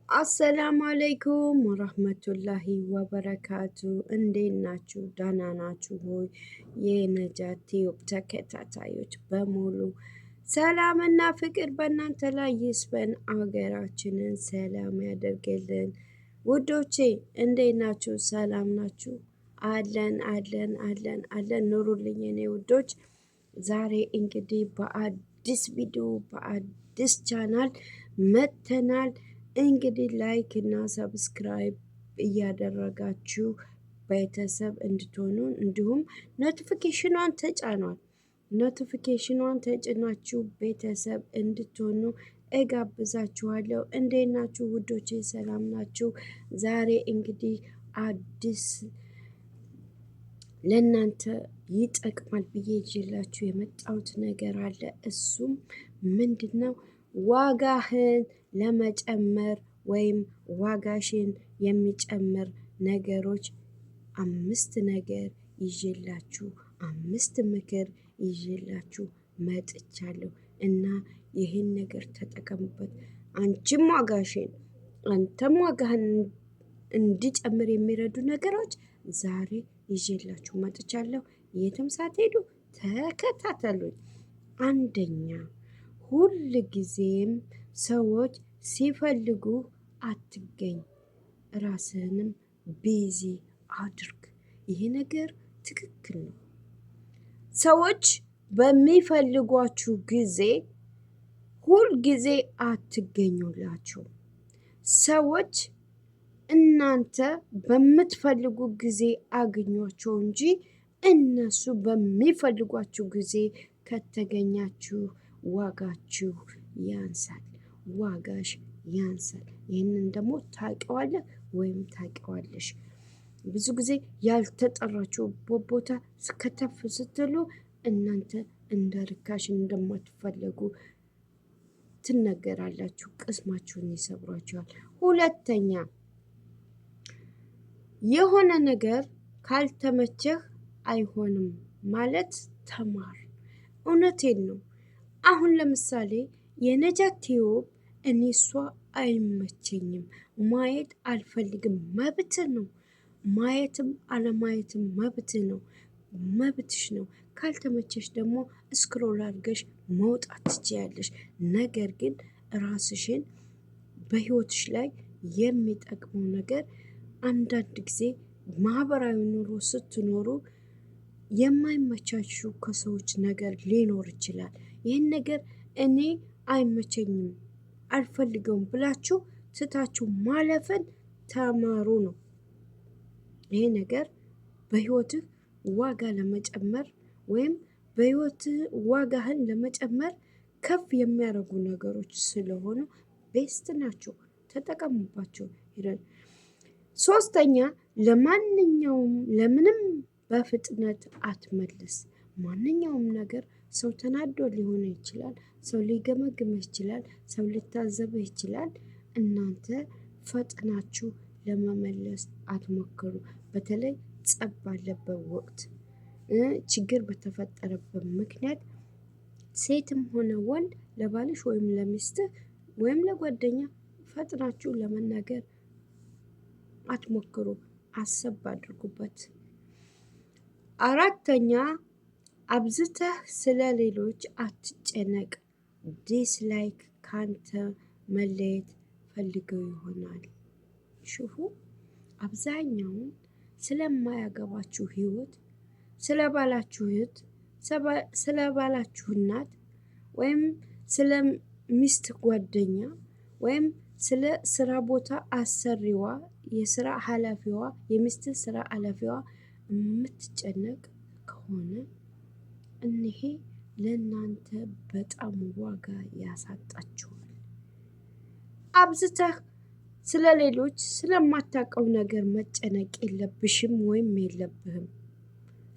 አሰላሙ አለይኩም ወራህመቱላሂ ወበረካቱ። እንዴት ናችሁ? ደህና ናችሁ ሆይ? የነጃት ቲዩብ ተከታታዮች በሙሉ ሰላምና ፍቅር በእናንተ ላይ ይስፈን። አገራችንን ሰላም ያደርግልን። ውዶቼ እንዴት ናችሁ? ሰላም ናችሁ? አለን ኑሩልኝ የኔ ውዶች። ዛሬ እንግዲህ በአዲስ ቪዲዮ በአዲስ ቻናል መጥተናል። እንግዲህ ላይክ እና ሰብስክራይብ እያደረጋችሁ ቤተሰብ እንድትሆኑ እንዲሁም ኖቲፊኬሽኗን ተጫኗል። ኖቲፊኬሽኗን ተጭናችሁ ቤተሰብ እንድትሆኑ እጋብዛችኋለሁ። እንዴት ናችሁ ውዶቼ? ሰላም ናችሁ? ዛሬ እንግዲህ አዲስ ለእናንተ ይጠቅማል ብዬ ይዤላችሁ የመጣሁት ነገር አለ። እሱም ምንድን ነው? ዋጋህን ለመጨመር ወይም ዋጋሽን የሚጨምር ነገሮች 5 ነገር ይዤላችሁ 5 ምክር ይዤላችሁ መጥቻለሁ እና ይህን ነገር ተጠቀሙበት። አንቺም ዋጋሽን አንተም ዋጋህን እንዲጨምር የሚረዱ ነገሮች ዛሬ ይዤላችሁ መጥቻለሁ። የትም ሳትሄዱ ተከታተሉኝ። አንደኛ፣ ሁል ጊዜም ሰዎች ሲፈልጉ አትገኝ፣ ራስህንም ቢዚ አድርግ። ይሄ ነገር ትክክል ነው። ሰዎች በሚፈልጓችሁ ጊዜ ሁል ጊዜ አትገኙላቸው። ሰዎች እናንተ በምትፈልጉ ጊዜ አግኟቸው እንጂ እነሱ በሚፈልጓችሁ ጊዜ ከተገኛችሁ ዋጋችሁ ያንሳል፣ ዋጋሽ ያንሳል። ይህንን ደግሞ ታውቂዋለህ ወይም ታውቂዋለሽ። ብዙ ጊዜ ያልተጠራችሁበት ቦታ ከተፍ ስትሉ እናንተ እንደ ርካሽ እንደማትፈለጉ ትነገራላችሁ። ቅስማችሁን ይሰብሯችኋል። ሁለተኛ፣ የሆነ ነገር ካልተመቸህ አይሆንም ማለት ተማር። እውነቴን ነው። አሁን ለምሳሌ የነጃት ቲዩብ እኔ እሷ አይመቸኝም፣ ማየት አልፈልግም፣ መብት ነው። ማየትም አለማየትም መብት ነው፣ መብትሽ ነው። ካልተመቸሽ ደግሞ ስክሮል አድርገሽ መውጣት ትችያለሽ። ነገር ግን ራስሽን በህይወትሽ ላይ የሚጠቅመው ነገር አንዳንድ ጊዜ ማህበራዊ ኑሮ ስትኖሩ የማይመቻችሁ ከሰዎች ነገር ሊኖር ይችላል። ይህን ነገር እኔ አይመቸኝም አልፈልገውም ብላችሁ ትታችሁ ማለፍን ተማሩ ነው። ይሄ ነገር በህይወትህ ዋጋ ለመጨመር ወይም በህይወትህ ዋጋህን ለመጨመር ከፍ የሚያደርጉ ነገሮች ስለሆኑ ቤስት ናቸው። ተጠቀሙባቸው። ሶስተኛ፣ ለማንኛውም ለምንም በፍጥነት አትመልስ። ማንኛውም ነገር ሰው ተናዶ ሊሆን ይችላል፣ ሰው ሊገመግምህ ይችላል፣ ሰው ሊታዘብህ ይችላል። እናንተ ፈጥናችሁ ለመመለስ አትሞክሩ። በተለይ ጸብ ባለበት ወቅት፣ ችግር በተፈጠረበት ምክንያት ሴትም ሆነ ወንድ ለባልሽ ወይም ለሚስትህ ወይም ለጓደኛ ፈጥናችሁ ለመናገር አትሞክሩ። አሰብ አድርጉበት። አራተኛ፣ አብዝተህ ስለ ሌሎች አትጨነቅ። ዲስላይክ ካንተ መለየት ፈልገው ይሆናል። ሽፉ አብዛኛውን ስለማያገባችሁ ህይወት፣ ስለ ባላችሁ እህት፣ ስለ ባላችሁ እናት ወይም ስለ ሚስት ጓደኛ ወይም ስለ ስራ ቦታ አሰሪዋ፣ የስራ ኃላፊዋ፣ የሚስት ስራ ኃላፊዋ የምትጨነቅ ከሆነ እነሄ ለእናንተ በጣም ዋጋ ያሳጣችኋል። አብዝተህ ስለ ሌሎች ስለማታውቀው ነገር መጨነቅ የለብሽም ወይም የለብህም።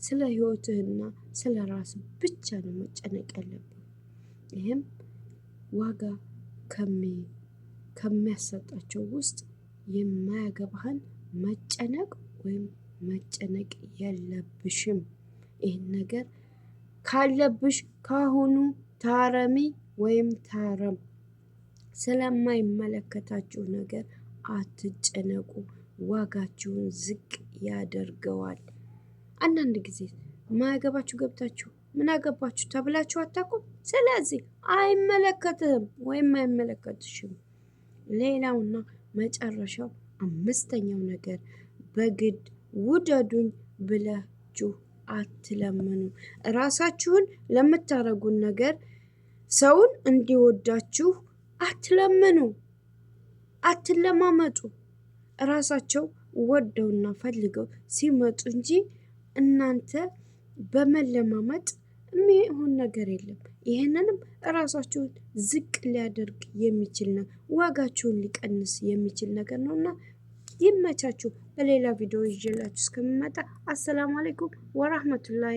ስለ ህይወትህና ስለ ራስ ብቻ ነው መጨነቅ ያለብህ። ይህም ዋጋ ከሚያሰጣቸው ውስጥ የማያገባህን መጨነቅ ወይም መጨነቅ የለብሽም። ይህን ነገር ካለብሽ ካሁኑ ታረሚ ወይም ታረም። ስለማይመለከታችሁ ነገር አትጨነቁ፣ ዋጋችሁን ዝቅ ያደርገዋል። አንዳንድ ጊዜ ማያገባችሁ ገብታችሁ ምን አገባችሁ ተብላችሁ አታውቁም? ስለዚህ አይመለከትህም ወይም አይመለከትሽም። ሌላውና መጨረሻው አምስተኛው ነገር በግድ ውደዱኝ ብላችሁ አትለምኑ። ራሳችሁን ለምታረጉን ነገር ሰውን እንዲወዳችሁ አትለምኑ፣ አትለማመጡ። ራሳቸው ወደውና ፈልገው ሲመጡ እንጂ እናንተ በመለማመጥ የሚሆን ነገር የለም። ይህንንም ራሳችሁን ዝቅ ሊያደርግ የሚችል ነው፣ ዋጋችሁን ሊቀንስ የሚችል ነገር ነውና ይመቻችሁ። በሌላ ቪዲዮ ይዤላችሁ እስከምመጣ አሰላሙ አለይኩም ወራህመቱላሂ